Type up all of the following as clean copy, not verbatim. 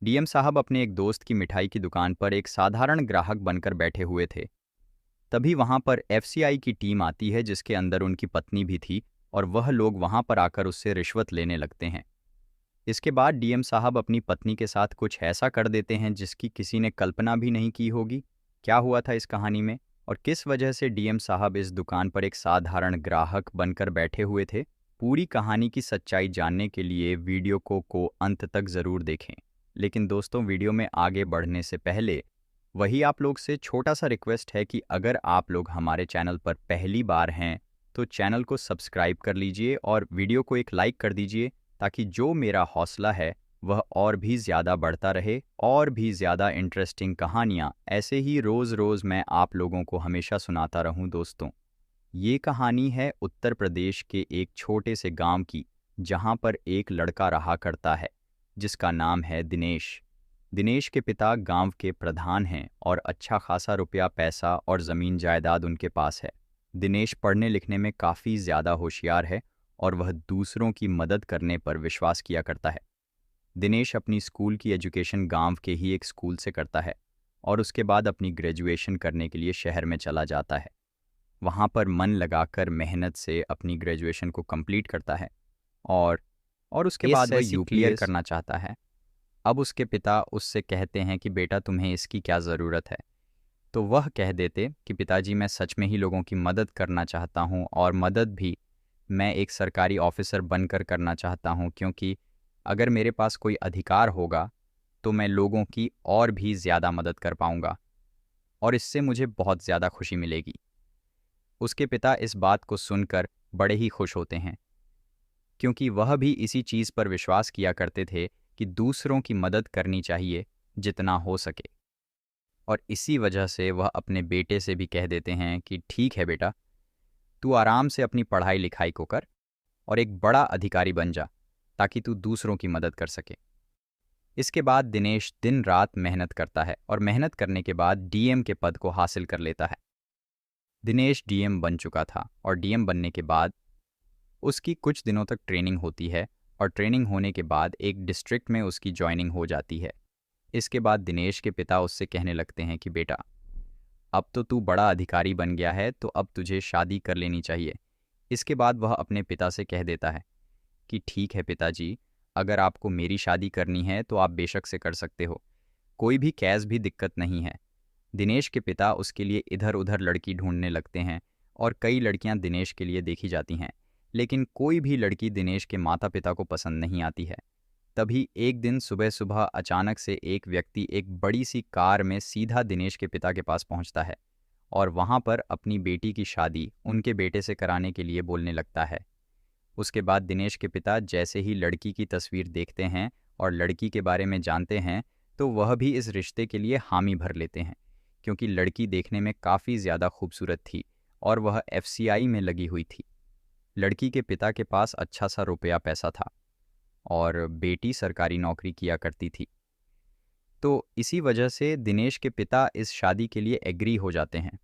DM साहब अपने एक दोस्त की मिठाई की दुकान पर एक साधारण ग्राहक बनकर बैठे हुए थे। तभी वहां पर एफसीआई की टीम आती है जिसके अंदर उनकी पत्नी भी थी, और वह लोग वहां पर आकर उससे रिश्वत लेने लगते हैं। इसके बाद डीएम साहब अपनी पत्नी के साथ कुछ ऐसा कर देते हैं जिसकी किसी ने कल्पना भी नहीं की होगी। क्या हुआ था इस कहानी में, और किस वजह से डीएम साहब इस दुकान पर एक साधारण ग्राहक बनकर बैठे हुए थे? पूरी कहानी की सच्चाई जानने के लिए वीडियो को अंत तक ज़रूर देखें। लेकिन दोस्तों, वीडियो में आगे बढ़ने से पहले वही आप लोग से छोटा सा रिक्वेस्ट है कि अगर आप लोग हमारे चैनल पर पहली बार हैं तो चैनल को सब्सक्राइब कर लीजिए और वीडियो को एक लाइक कर दीजिए, ताकि जो मेरा हौसला है वह और भी ज़्यादा बढ़ता रहे, और भी ज़्यादा इंटरेस्टिंग कहानियाँ ऐसे ही रोज़ रोज़ मैं आप लोगों को हमेशा सुनाता रहूं। दोस्तों, ये कहानी है उत्तर प्रदेश के एक छोटे से गांव की, जहां पर एक लड़का रहा करता है जिसका नाम है दिनेश। दिनेश के पिता गांव के प्रधान हैं और अच्छा खासा रुपया पैसा और ज़मीन जायदाद उनके पास है। दिनेश पढ़ने लिखने में काफ़ी ज़्यादा होशियार है और वह दूसरों की मदद करने पर विश्वास किया करता है। दिनेश अपनी स्कूल की एजुकेशन गांव के ही एक स्कूल से करता है और उसके बाद अपनी ग्रेजुएशन करने के लिए शहर में चला जाता है। वहाँ पर मन लगाकर मेहनत से अपनी ग्रेजुएशन को कंप्लीट करता है, और उसके बाद वह यूपीएससी करना चाहता है। अब उसके पिता उससे कहते हैं कि बेटा, तुम्हें इसकी क्या ज़रूरत है? तो वह कह देते कि पिताजी, मैं सच में ही लोगों की मदद करना चाहता हूँ, और मदद भी मैं एक सरकारी ऑफिसर बनकर करना चाहता हूँ, क्योंकि अगर मेरे पास कोई अधिकार होगा तो मैं लोगों की और भी ज़्यादा मदद कर पाऊँगा, और इससे मुझे बहुत ज़्यादा खुशी मिलेगी। उसके पिता इस बात को सुनकर बड़े ही खुश होते हैं, क्योंकि वह भी इसी चीज़ पर विश्वास किया करते थे कि दूसरों की मदद करनी चाहिए जितना हो सके। और इसी वजह से वह अपने बेटे से भी कह देते हैं कि ठीक है बेटा, तू आराम से अपनी पढ़ाई लिखाई को कर और एक बड़ा अधिकारी बन जा, ताकि तू दूसरों की मदद कर सके। इसके बाद दिनेश दिन रात मेहनत करता है और मेहनत करने के बाद डीएम के पद को हासिल कर लेता है। दिनेश डीएम बन चुका था, और डीएम बनने के बाद उसकी कुछ दिनों तक ट्रेनिंग होती है, और ट्रेनिंग होने के बाद एक डिस्ट्रिक्ट में उसकी जॉइनिंग हो जाती है। इसके बाद दिनेश के पिता उससे कहने लगते हैं कि बेटा, अब तो तू बड़ा अधिकारी बन गया है, तो अब तुझे शादी कर लेनी चाहिए। इसके बाद वह अपने पिता से कह देता है कि ठीक है पिताजी, अगर आपको मेरी शादी करनी है तो आप बेशक से कर सकते हो, कोई भी कैस भी दिक्कत नहीं है। दिनेश के पिता उसके लिए इधर उधर लड़की ढूंढने लगते हैं, और कई लड़कियां दिनेश के लिए देखी जाती हैं, लेकिन कोई भी लड़की दिनेश के माता पिता को पसंद नहीं आती है। तभी एक दिन सुबह सुबह अचानक से एक व्यक्ति एक बड़ी सी कार में सीधा दिनेश के पिता के पास पहुंचता है, और वहां पर अपनी बेटी की शादी उनके बेटे से कराने के लिए बोलने लगता है। उसके बाद दिनेश के पिता जैसे ही लड़की की तस्वीर देखते हैं और लड़की के बारे में जानते हैं, तो वह भी इस रिश्ते के लिए हामी भर लेते हैं, क्योंकि लड़की देखने में काफ़ी ज़्यादा खूबसूरत थी और वह एफसीआई में लगी हुई थी। लड़की के पिता के पास अच्छा सा रुपया पैसा था, और बेटी सरकारी नौकरी किया करती थी। तो इसी वजह से दिनेश के पिता इस शादी के लिए एग्री हो जाते हैं।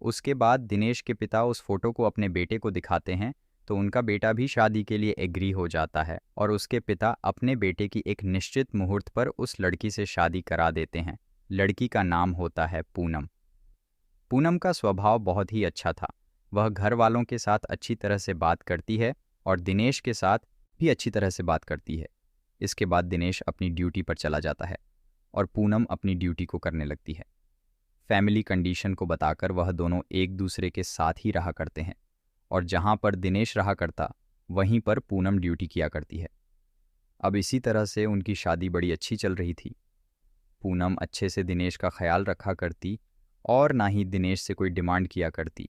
उसके बाद दिनेश के पिता उस फोटो को अपने बेटे को दिखाते हैं, तो उनका बेटा भी शादी के लिए एग्री हो जाता है, और उसके पिता अपने बेटे की एक निश्चित मुहूर्त पर उस लड़की से शादी करा देते हैं। लड़की का नाम होता है पूनम। पूनम का स्वभाव बहुत ही अच्छा था। वह घर वालों के साथ अच्छी तरह से बात करती है और दिनेश के साथ भी अच्छी तरह से बात करती है। इसके बाद दिनेश अपनी ड्यूटी पर चला जाता है और पूनम अपनी ड्यूटी को करने लगती है। फैमिली कंडीशन को बताकर वह दोनों एक दूसरे के साथ ही रहा करते हैं, और जहां पर दिनेश रहा करता वहीं पर पूनम ड्यूटी किया करती है। अब इसी तरह से उनकी शादी बड़ी अच्छी चल रही थी। पूनम अच्छे से दिनेश का ख्याल रखा करती और ना ही दिनेश से कोई डिमांड किया करती।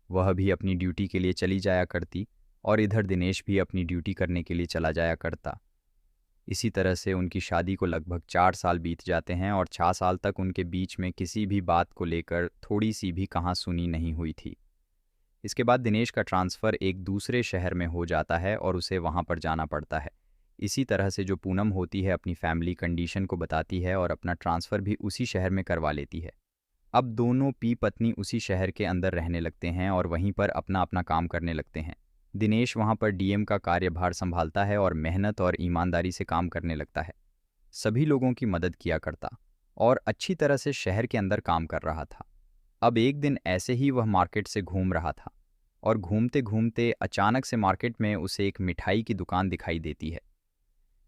वह भी अपनी ड्यूटी के लिए चली जाया करती, और इधर दिनेश भी अपनी ड्यूटी करने के लिए चला जाया करता। इसी तरह से उनकी शादी को लगभग 4 साल बीत जाते हैं, और 6 साल तक उनके बीच में किसी भी बात को लेकर थोड़ी सी भी कहासुनी नहीं हुई थी। इसके बाद दिनेश का ट्रांसफ़र एक दूसरे शहर में हो जाता है और उसे वहाँ पर जाना पड़ता है। इसी तरह से जो पूनम होती है अपनी फैमिली कंडीशन को बताती है और अपना ट्रांसफ़र भी उसी शहर में करवा लेती है। अब दोनों पी पत्नी उसी शहर के अंदर रहने लगते हैं और वहीं पर अपना अपना काम करने लगते हैं। दिनेश वहाँ पर डीएम का कार्यभार संभालता है और मेहनत और ईमानदारी से काम करने लगता है। सभी लोगों की मदद किया करता और अच्छी तरह से शहर के अंदर काम कर रहा था। अब एक दिन ऐसे ही वह मार्केट से घूम रहा था और घूमते घूमते अचानक से मार्केट में उसे एक मिठाई की दुकान दिखाई देती है।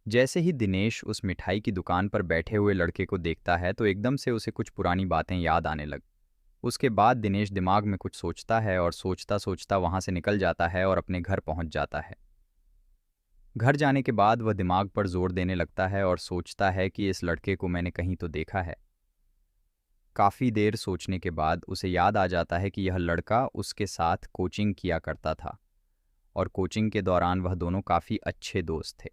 जैसे ही दिनेश उस मिठाई की दुकान पर बैठे हुए लड़के को देखता है तो एकदम से उसे कुछ पुरानी बातें याद आने लग। उसके बाद दिनेश दिमाग में कुछ सोचता है और सोचता सोचता वहां से निकल जाता है और अपने घर पहुंच जाता है। घर जाने के बाद वह दिमाग पर जोर देने लगता है और सोचता है कि इस लड़के को मैंने कहीं तो देखा है। काफ़ी देर सोचने के बाद उसे याद आ जाता है कि यह लड़का उसके साथ कोचिंग किया करता था और कोचिंग के दौरान वह दोनों काफ़ी अच्छे दोस्त थे।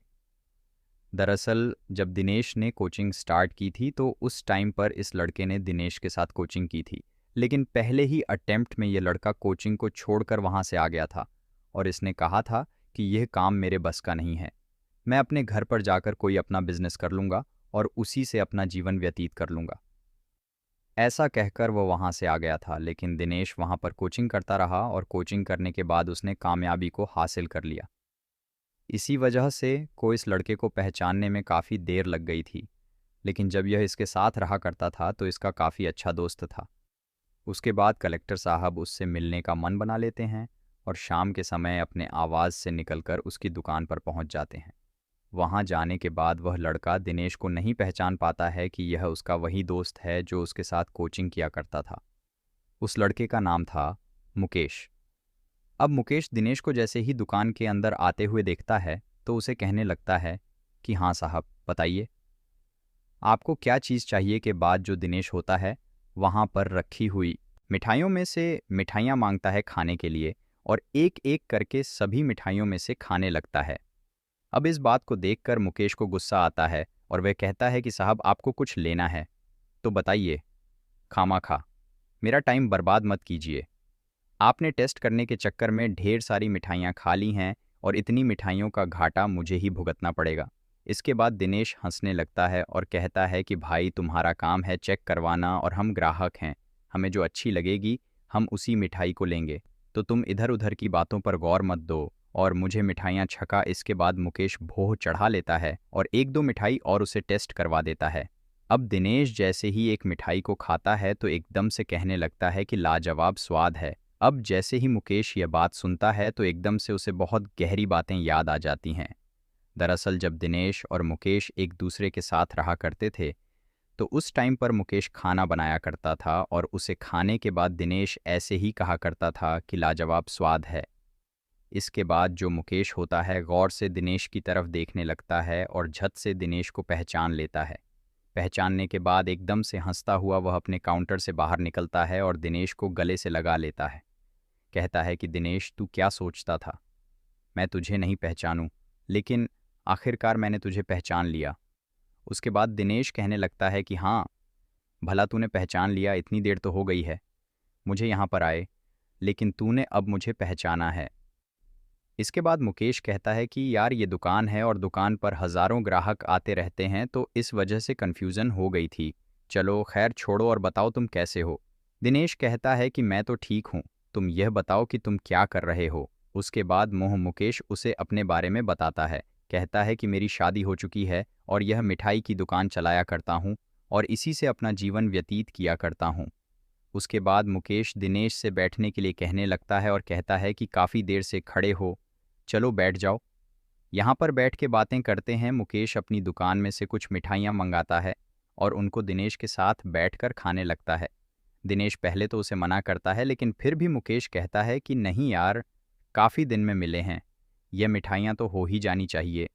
दरअसल जब दिनेश ने कोचिंग स्टार्ट की थी तो उस टाइम पर इस लड़के ने दिनेश के साथ कोचिंग की थी, लेकिन पहले ही अटेम्प्ट में यह लड़का कोचिंग को छोड़कर वहाँ से आ गया था और इसने कहा था कि यह काम मेरे बस का नहीं है, मैं अपने घर पर जाकर कोई अपना बिजनेस कर लूँगा और उसी से अपना जीवन व्यतीत कर लूँगा। ऐसा कहकर वो वहाँ से आ गया था, लेकिन दिनेश वहाँ पर कोचिंग करता रहा और कोचिंग करने के बाद उसने कामयाबी को हासिल कर लिया। इसी वजह से को इस लड़के को पहचानने में काफ़ी देर लग गई थी, लेकिन जब यह इसके साथ रहा करता था तो इसका काफ़ी अच्छा दोस्त था। उसके बाद कलेक्टर साहब उससे मिलने का मन बना लेते हैं और शाम के समय अपने आवाज़ से निकलकर उसकी दुकान पर पहुंच जाते हैं। वहां जाने के बाद वह लड़का दिनेश को नहीं पहचान पाता है कि यह उसका वही दोस्त है जो उसके साथ कोचिंग किया करता था। उस लड़के का नाम था मुकेश। अब मुकेश दिनेश को जैसे ही दुकान के अंदर आते हुए देखता है तो उसे कहने लगता है कि हाँ साहब, बताइए आपको क्या चीज़ चाहिए। के बाद जो दिनेश होता है वहाँ पर रखी हुई मिठाइयों में से मिठाइयाँ मांगता है खाने के लिए और एक एक करके सभी मिठाइयों में से खाने लगता है। अब इस बात को देखकर मुकेश को गुस्सा आता है और वह कहता है कि साहब आपको कुछ लेना है तो बताइए, खामाखा मेरा टाइम बर्बाद मत कीजिए। आपने टेस्ट करने के चक्कर में ढेर सारी मिठाइयाँ खा ली हैं और इतनी मिठाइयों का घाटा मुझे ही भुगतना पड़ेगा। इसके बाद दिनेश हंसने लगता है और कहता है कि भाई तुम्हारा काम है चेक करवाना और हम ग्राहक हैं, हमें जो अच्छी लगेगी हम उसी मिठाई को लेंगे, तो तुम इधर उधर की बातों पर गौर मत दो और मुझे मिठाइयाँ छका। इसके बाद मुकेश भोह चढ़ा लेता है और एक दो मिठाई और उसे टेस्ट करवा देता है। अब दिनेश जैसे ही एक मिठाई को खाता है तो एकदम से कहने लगता है कि लाजवाब स्वाद है। अब जैसे ही मुकेश यह बात सुनता है तो एकदम से उसे बहुत गहरी बातें याद आ जाती हैं। दरअसल जब दिनेश और मुकेश एक दूसरे के साथ रहा करते थे तो उस टाइम पर मुकेश खाना बनाया करता था और उसे खाने के बाद दिनेश ऐसे ही कहा करता था कि लाजवाब स्वाद है। इसके बाद जो मुकेश होता है गौर से दिनेश की तरफ देखने लगता है और झट से दिनेश को पहचान लेता है। पहचानने के बाद एकदम से हंसता हुआ वह अपने काउंटर से बाहर निकलता है और दिनेश को गले से लगा लेता है। कहता है कि दिनेश, तू क्या सोचता था मैं तुझे नहीं पहचानूं, लेकिन आखिरकार मैंने तुझे पहचान लिया। उसके बाद दिनेश कहने लगता है कि हाँ, भला तूने पहचान लिया, इतनी देर तो हो गई है मुझे यहाँ पर आए, लेकिन तूने अब मुझे पहचाना है। इसके बाद मुकेश कहता है कि यार ये दुकान है और दुकान पर हज़ारों ग्राहक आते रहते हैं तो इस वजह से कन्फ्यूज़न हो गई थी, चलो खैर छोड़ो और बताओ तुम कैसे हो। दिनेश कहता है कि मैं तो ठीक हूँ, तुम यह बताओ कि तुम क्या कर रहे हो। उसके बाद मुकेश उसे अपने बारे में बताता है। कहता है कि मेरी शादी हो चुकी है और यह मिठाई की दुकान चलाया करता हूँ और इसी से अपना जीवन व्यतीत किया करता हूँ। उसके बाद मुकेश दिनेश से बैठने के लिए कहने लगता है और कहता है कि काफ़ी देर से खड़े हो, चलो बैठ जाओ, यहाँ पर बैठ के बातें करते हैं। मुकेश अपनी दुकान में से कुछ मिठाइयाँ मंगाता है और उनको दिनेश के साथ बैठकर खाने लगता है। दिनेश पहले तो उसे मना करता है, लेकिन फिर भी मुकेश कहता है कि नहीं यार, काफ़ी दिन में मिले हैं, यह मिठाइयाँ तो हो ही जानी चाहिए।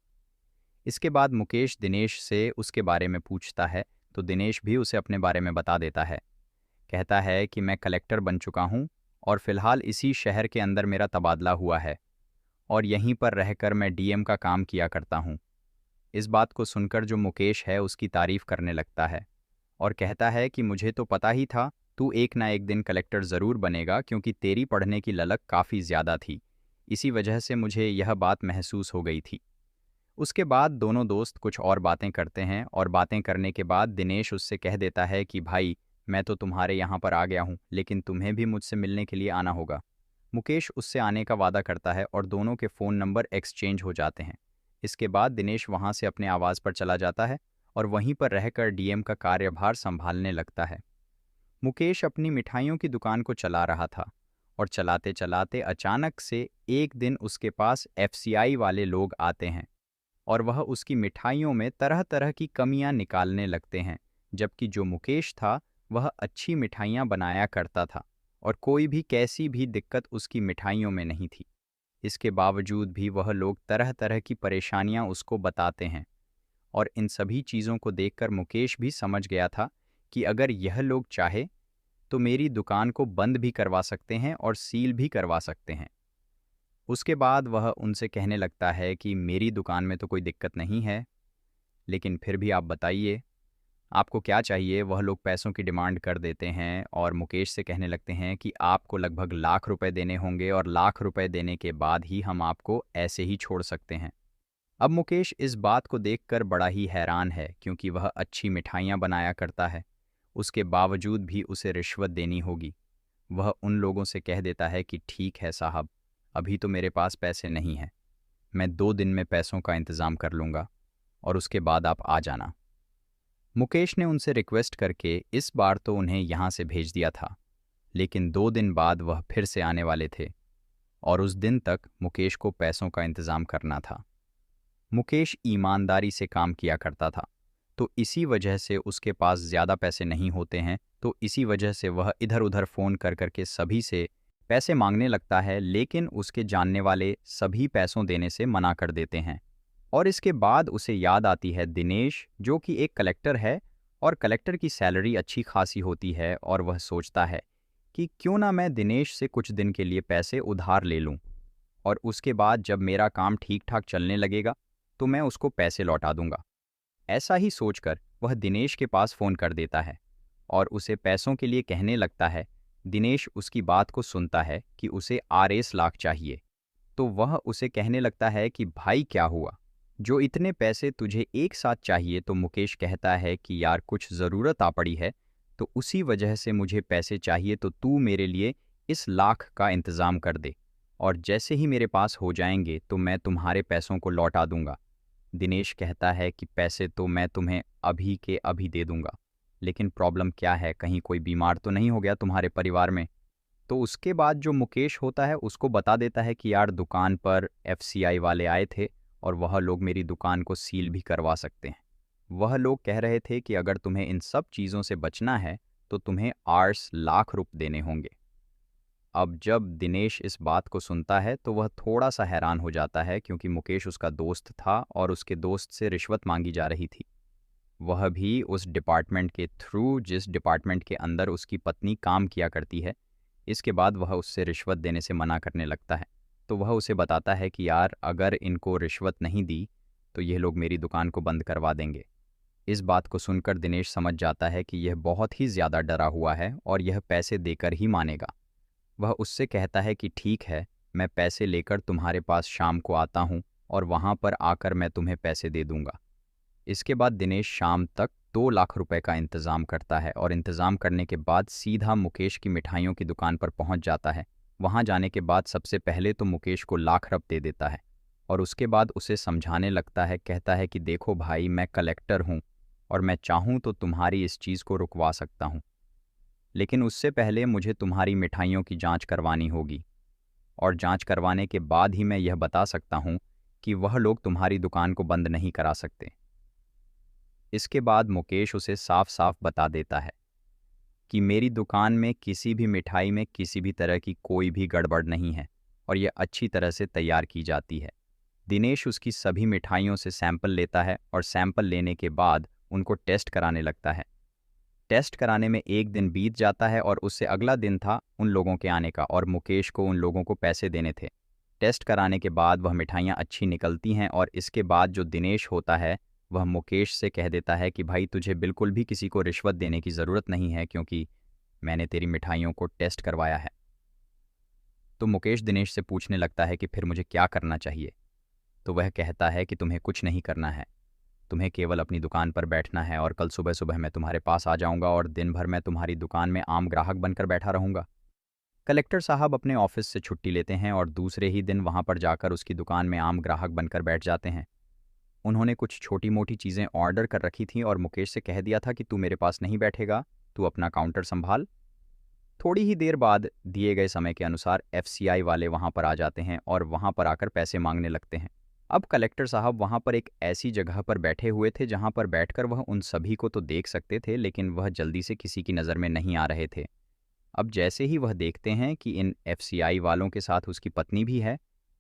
इसके बाद मुकेश दिनेश से उसके बारे में पूछता है तो दिनेश भी उसे अपने बारे में बता देता है। कहता है कि मैं कलेक्टर बन चुका हूँ और फिलहाल इसी शहर के अंदर मेरा तबादला हुआ है और यहीं पर रहकर मैं डीएम का काम किया करता हूँ। इस बात को सुनकर जो मुकेश है उसकी तारीफ करने लगता है और कहता है कि मुझे तो पता ही था तू एक ना एक दिन कलेक्टर ज़रूर बनेगा, क्योंकि तेरी पढ़ने की ललक काफ़ी ज़्यादा थी, इसी वजह से मुझे यह बात महसूस हो गई थी। उसके बाद दोनों दोस्त कुछ और बातें करते हैं और बातें करने के बाद दिनेश उससे कह देता है कि भाई, मैं तो तुम्हारे यहाँ पर आ गया हूँ, लेकिन तुम्हें भी मुझसे मिलने के लिए आना होगा। मुकेश उससे आने का वादा करता है और दोनों के फ़ोन नंबर एक्सचेंज हो जाते हैं। इसके बाद दिनेश वहाँ से अपने आवास पर चला जाता है और वहीं पर रहकर डीएम का कार्यभार संभालने लगता है। मुकेश अपनी मिठाइयों की दुकान को चला रहा था और चलाते चलाते अचानक से एक दिन उसके पास एफसीआई वाले लोग आते हैं और वह उसकी मिठाइयों में तरह तरह की कमियां निकालने लगते हैं, जबकि जो मुकेश था वह अच्छी मिठाइयां बनाया करता था और कोई भी कैसी भी दिक्कत उसकी मिठाइयों में नहीं थी। इसके बावजूद भी वह लोग तरह तरह की परेशानियां उसको बताते हैं और इन सभी चीज़ों को देखकर मुकेश भी समझ गया था कि अगर यह लोग चाहे तो मेरी दुकान को बंद भी करवा सकते हैं और सील भी करवा सकते हैं। उसके बाद वह उनसे कहने लगता है कि मेरी दुकान में तो कोई दिक्कत नहीं है, लेकिन फिर भी आप बताइए आपको क्या चाहिए। वह लोग पैसों की डिमांड कर देते हैं और मुकेश से कहने लगते हैं कि आपको लगभग लाख रुपए देने होंगे और लाख रुपए देने के बाद ही हम आपको ऐसे ही छोड़ सकते हैं। अब मुकेश इस बात को देखकर बड़ा ही हैरान है, क्योंकि वह अच्छी मिठाइयाँ बनाया करता है, उसके बावजूद भी उसे रिश्वत देनी होगी। वह उन लोगों से कह देता है कि ठीक है साहब, अभी तो मेरे पास पैसे नहीं हैं, मैं 2 दिन में पैसों का इंतज़ाम कर लूँगा और उसके बाद आप आ जाना। मुकेश ने उनसे रिक्वेस्ट करके इस बार तो उन्हें यहाँ से भेज दिया था, लेकिन 2 दिन बाद वह फिर से आने वाले थे और उस दिन तक मुकेश को पैसों का इंतज़ाम करना था। मुकेश ईमानदारी से काम किया करता था, तो इसी वजह से उसके पास ज़्यादा पैसे नहीं होते हैं, तो इसी वजह से वह इधर उधर फ़ोन कर करके सभी से पैसे मांगने लगता है, लेकिन उसके जानने वाले सभी पैसों देने से मना कर देते हैं। और इसके बाद उसे याद आती है दिनेश, जो कि एक कलेक्टर है और कलेक्टर की सैलरी अच्छी खासी होती है, और वह सोचता है कि क्यों ना मैं दिनेश से कुछ दिन के लिए पैसे उधार ले लूं और उसके बाद जब मेरा काम ठीक ठाक चलने लगेगा तो मैं उसको पैसे लौटा दूंगा। ऐसा ही सोचकर वह दिनेश के पास फ़ोन कर देता है और उसे पैसों के लिए कहने लगता है। दिनेश उसकी बात को सुनता है कि उसे आरएस लाख चाहिए, तो वह उसे कहने लगता है कि भाई क्या हुआ, जो इतने पैसे तुझे एक साथ चाहिए। तो मुकेश कहता है कि यार कुछ ज़रूरत आ पड़ी है, तो उसी वजह से मुझे पैसे चाहिए, तो तू मेरे लिए इस लाख का इंतज़ाम कर दे और जैसे ही मेरे पास हो जाएंगे तो मैं तुम्हारे पैसों को लौटा दूंगा। दिनेश कहता है कि पैसे तो मैं तुम्हें अभी के अभी दे दूंगा, लेकिन प्रॉब्लम क्या है, कहीं कोई बीमार तो नहीं हो गया तुम्हारे परिवार में। तो उसके बाद जो मुकेश होता है उसको बता देता है कि यार दुकान पर एफसीआई वाले आए थे और वह लोग मेरी दुकान को सील भी करवा सकते हैं। वह लोग कह रहे थे कि अगर तुम्हें इन सब चीज़ों से बचना है तो तुम्हें 8 लाख रुपए देने होंगे। अब जब दिनेश इस बात को सुनता है तो वह थोड़ा सा हैरान हो जाता है, क्योंकि मुकेश उसका दोस्त था और उसके दोस्त से रिश्वत मांगी जा रही थी, वह भी उस डिपार्टमेंट के थ्रू जिस डिपार्टमेंट के अंदर उसकी पत्नी काम किया करती है। इसके बाद वह उससे रिश्वत देने से मना करने लगता है, तो वह उसे बताता है कि यार अगर इनको रिश्वत नहीं दी तो यह लोग मेरी दुकान को बंद करवा देंगे। इस बात को सुनकर दिनेश समझ जाता है कि यह बहुत ही ज़्यादा डरा हुआ है और यह पैसे देकर ही मानेगा। वह उससे कहता है कि ठीक है, मैं पैसे लेकर तुम्हारे पास शाम को आता हूँ और वहाँ पर आकर मैं तुम्हें पैसे दे दूँगा। इसके बाद दिनेश शाम तक 2 लाख रुपए का इंतज़ाम करता है और इंतज़ाम करने के बाद सीधा मुकेश की मिठाइयों की दुकान पर पहुँच जाता है। वहाँ जाने के बाद सबसे पहले तो मुकेश को लाख रुपए दे देता है और उसके बाद उसे समझाने लगता है। कहता है कि देखो भाई, मैं कलेक्टर हूँ और मैं चाहूँ तो तुम्हारी इस चीज़ को रुकवा सकता हूँ, लेकिन उससे पहले मुझे तुम्हारी मिठाइयों की जांच करवानी होगी और जांच करवाने के बाद ही मैं यह बता सकता हूँ कि वह लोग तुम्हारी दुकान को बंद नहीं करा सकते। इसके बाद मुकेश उसे साफ साफ बता देता है कि मेरी दुकान में किसी भी मिठाई में किसी भी तरह की कोई भी गड़बड़ नहीं है और यह अच्छी तरह से तैयार की जाती है। दिनेश उसकी सभी मिठाइयों से सैंपल लेता है और सैंपल लेने के बाद उनको टेस्ट कराने लगता है। टेस्ट कराने में एक दिन बीत जाता है और उससे अगला दिन था उन लोगों के आने का और मुकेश को उन लोगों को पैसे देने थे। टेस्ट कराने के बाद वह मिठाइयाँ अच्छी निकलती हैं और इसके बाद जो दिनेश होता है वह मुकेश से कह देता है कि भाई तुझे बिल्कुल भी किसी को रिश्वत देने की ज़रूरत नहीं है, क्योंकि मैंने तेरी मिठाइयों को टेस्ट करवाया है। तो मुकेश दिनेश से पूछने लगता है कि फिर मुझे क्या करना चाहिए। तो वह कहता है कि तुम्हें कुछ नहीं करना है, तुम्हें केवल अपनी दुकान पर बैठना है और कल सुबह सुबह मैं तुम्हारे पास आ जाऊंगा और दिन भर मैं तुम्हारी दुकान में आम ग्राहक बनकर बैठा रहूंगा। कलेक्टर साहब अपने ऑफिस से छुट्टी लेते हैं और दूसरे ही दिन वहां पर जाकर उसकी दुकान में आम ग्राहक बनकर बैठ जाते हैं। उन्होंने कुछ छोटी मोटी चीज़ें ऑर्डर कर रखी थीं और मुकेश से कह दिया था कि तू मेरे पास नहीं बैठेगा, तू अपना काउंटर संभाल। थोड़ी ही देर बाद दिए गए समय के अनुसार एफसीआई वाले वहां पर आ जाते हैं और वहां पर आकर पैसे मांगने लगते हैं। अब कलेक्टर साहब वहां पर एक ऐसी जगह पर बैठे हुए थे जहां पर बैठकर वह उन सभी को तो देख सकते थे, लेकिन वह जल्दी से किसी की नज़र में नहीं आ रहे थे। अब जैसे ही वह देखते हैं कि इन एफसीआई वालों के साथ उसकी पत्नी भी है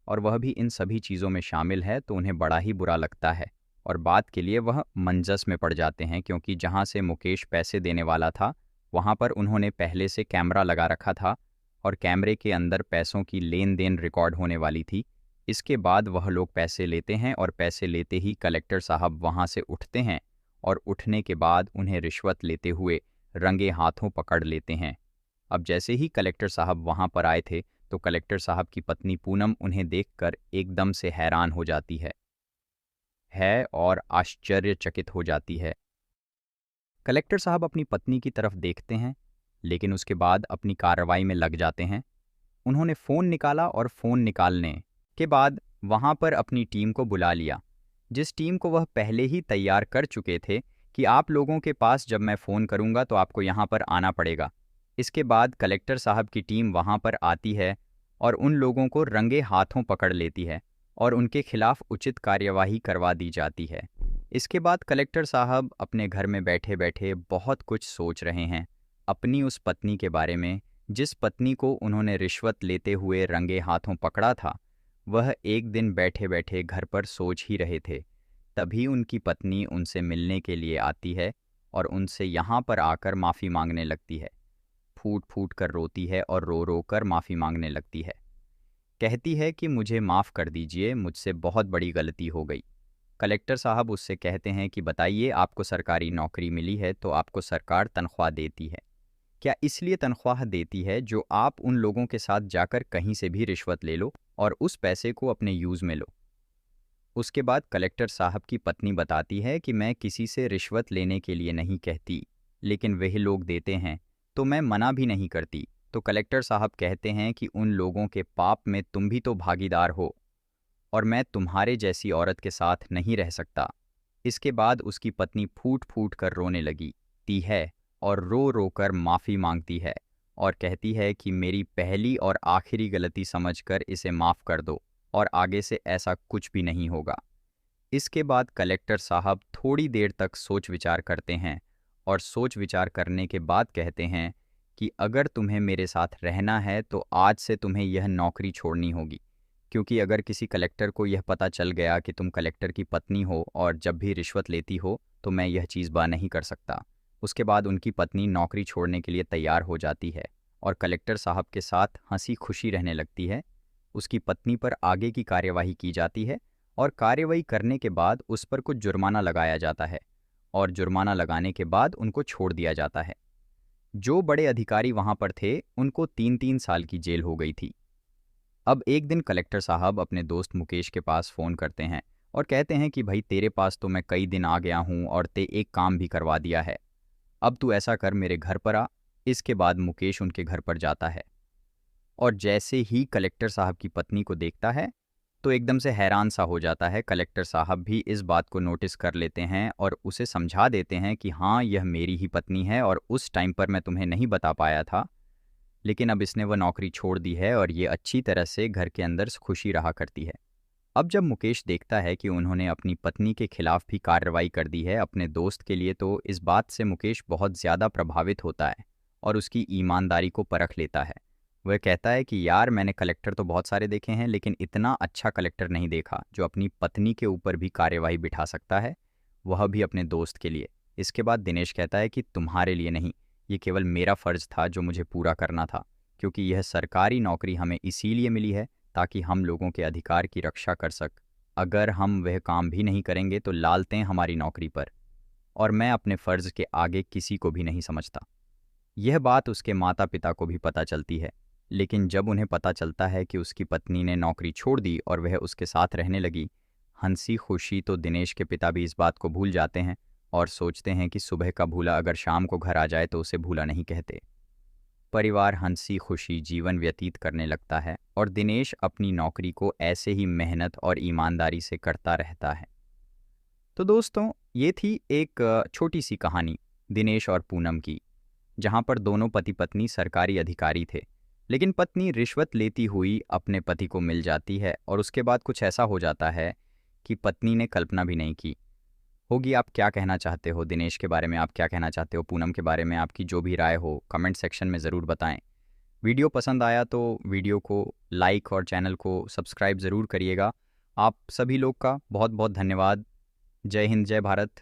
और वह भी इन सभी चीज़ों में शामिल है, तो उन्हें बड़ा ही बुरा लगता है और बात के लिए वह मंजस में पड़ जाते हैं, क्योंकि जहां से मुकेश पैसे देने वाला था वहां पर उन्होंने पहले से कैमरा लगा रखा था और कैमरे के अंदर पैसों की लेन देन रिकॉर्ड होने वाली थी। इसके बाद वह लोग पैसे लेते हैं और पैसे लेते ही कलेक्टर साहब वहां से उठते हैं और उठने के बाद उन्हें रिश्वत लेते हुए रंगे हाथों पकड़ लेते हैं। अब जैसे ही कलेक्टर साहब वहां पर आए थे तो कलेक्टर साहब की पत्नी पूनम उन्हें देखकर एकदम से हैरान हो जाती है और आश्चर्यचकित हो जाती है। कलेक्टर साहब अपनी पत्नी की तरफ देखते हैं, लेकिन उसके बाद अपनी कार्रवाई में लग जाते हैं। उन्होंने फ़ोन निकाला और फ़ोन निकालने के बाद वहां पर अपनी टीम को बुला लिया, जिस टीम को वह पहले ही तैयार कर चुके थे कि आप लोगों के पास जब मैं फ़ोन करूंगा तो आपको यहां पर आना पड़ेगा। इसके बाद कलेक्टर साहब की टीम वहां पर आती है और उन लोगों को रंगे हाथों पकड़ लेती है और उनके खिलाफ उचित कार्यवाही करवा दी जाती है। इसके बाद कलेक्टर साहब अपने घर में बैठे बैठे बहुत कुछ सोच रहे हैं अपनी उस पत्नी के बारे में, जिस पत्नी को उन्होंने रिश्वत लेते हुए रंगे हाथों पकड़ा था। वह एक दिन बैठे बैठे घर पर सोच ही रहे थे, तभी उनकी पत्नी उनसे मिलने के लिए आती है और उनसे यहाँ पर आकर माफ़ी मांगने लगती है। फूट फूट कर रोती है और रो रो कर माफ़ी मांगने लगती है। कहती है कि मुझे माफ़ कर दीजिए, मुझसे बहुत बड़ी गलती हो गई। कलेक्टर साहब उससे कहते हैं कि बताइए, आपको सरकारी नौकरी मिली है तो आपको सरकार तनख्वाह देती है। क्या इसलिए तनख्वाह देती है जो आप उन लोगों के साथ जाकर कहीं से भी रिश्वत ले लो और उस पैसे को अपने यूज़ में लो? उसके बाद कलेक्टर साहब की पत्नी बताती है कि मैं किसी से रिश्वत लेने के लिए नहीं कहती, लेकिन वही लोग देते हैं तो मैं मना भी नहीं करती। तो कलेक्टर साहब कहते हैं कि उन लोगों के पाप में तुम भी तो भागीदार हो और मैं तुम्हारे जैसी औरत के साथ नहीं रह सकता। इसके बाद उसकी पत्नी फूट फूट कर रोने लगी ती है और रो रो कर माफ़ी मांगती है और कहती है कि मेरी पहली और आखिरी गलती समझकर इसे माफ़ कर दो और आगे से ऐसा कुछ भी नहीं होगा। इसके बाद कलेक्टर साहब थोड़ी देर तक सोच विचार करते हैं और सोच विचार करने के बाद कहते हैं कि अगर तुम्हें मेरे साथ रहना है तो आज से तुम्हें यह नौकरी छोड़नी होगी, क्योंकि अगर किसी कलेक्टर को यह पता चल गया कि तुम कलेक्टर की पत्नी हो और जब भी रिश्वत लेती हो तो मैं यह चीज़ नहीं कर सकता। उसके बाद उनकी पत्नी नौकरी छोड़ने के लिए तैयार हो जाती है और कलेक्टर साहब के साथ हंसी खुशी रहने लगती है। उसकी पत्नी पर आगे की कार्यवाही की जाती है और कार्यवाही करने के बाद उस पर कुछ जुर्माना लगाया जाता है और जुर्माना लगाने के बाद उनको छोड़ दिया जाता है। जो बड़े अधिकारी वहां पर थे उनको 3-3 साल की जेल हो गई थी। अब एक दिन कलेक्टर साहब अपने दोस्त मुकेश के पास फ़ोन करते हैं और कहते हैं कि भाई, तेरे पास तो मैं कई दिन आ गया हूँ और ते एक काम भी करवा दिया है, अब तू ऐसा कर, मेरे घर पर आ। इसके बाद मुकेश उनके घर पर जाता है और जैसे ही कलेक्टर साहब की पत्नी को देखता है तो एकदम से हैरान सा हो जाता है। कलेक्टर साहब भी इस बात को नोटिस कर लेते हैं और उसे समझा देते हैं कि हाँ, यह मेरी ही पत्नी है और उस टाइम पर मैं तुम्हें नहीं बता पाया था, लेकिन अब इसने वह नौकरी छोड़ दी है और ये अच्छी तरह से घर के अंदर खुशी रहा करती है। अब जब मुकेश देखता है कि उन्होंने अपनी पत्नी के खिलाफ भी कार्रवाई कर दी है अपने दोस्त के लिए, तो इस बात से मुकेश बहुत ज़्यादा प्रभावित होता है और उसकी ईमानदारी को परख लेता है। वह कहता है कि यार, मैंने कलेक्टर तो बहुत सारे देखे हैं, लेकिन इतना अच्छा कलेक्टर नहीं देखा जो अपनी पत्नी के ऊपर भी कार्यवाही बिठा सकता है, वह भी अपने दोस्त के लिए। इसके बाद दिनेश कहता है कि तुम्हारे लिए नहीं, ये केवल मेरा फ़र्ज़ था जो मुझे पूरा करना था, क्योंकि यह सरकारी नौकरी हमें इसीलिए मिली है ताकि हम लोगों के अधिकार की रक्षा कर अगर हम वह काम भी नहीं करेंगे तो लालते हमारी नौकरी पर, और मैं अपने फ़र्ज़ के आगे किसी को भी नहीं समझता। यह बात उसके माता पिता को भी पता चलती है, लेकिन जब उन्हें पता चलता है कि उसकी पत्नी ने नौकरी छोड़ दी और वह उसके साथ रहने लगी, हंसी खुशी, तो दिनेश के पिता भी इस बात को भूल जाते हैं और सोचते हैं कि सुबह का भूला अगर शाम को घर आ जाए तो उसे भूला नहीं कहते। परिवार हंसी खुशी जीवन व्यतीत करने लगता है और दिनेश अपनी नौकरी को ऐसे ही मेहनत और ईमानदारी से करता रहता है। तो दोस्तों, ये थी एक छोटी सी कहानी दिनेश और पूनम की, जहाँ पर दोनों पति पत्नी सरकारी अधिकारी थे। लेकिन पत्नी रिश्वत लेती हुई अपने पति को मिल जाती है और उसके बाद कुछ ऐसा हो जाता है कि पत्नी ने कल्पना भी नहीं की होगी। आप क्या कहना चाहते हो दिनेश के बारे में, आप क्या कहना चाहते हो पूनम के बारे में? आपकी जो भी राय हो कमेंट सेक्शन में ज़रूर बताएं। वीडियो पसंद आया तो वीडियो को लाइक और चैनल को सब्सक्राइब ज़रूर करिएगा। आप सभी लोग का बहुत बहुत धन्यवाद। जय हिंद, जय भारत।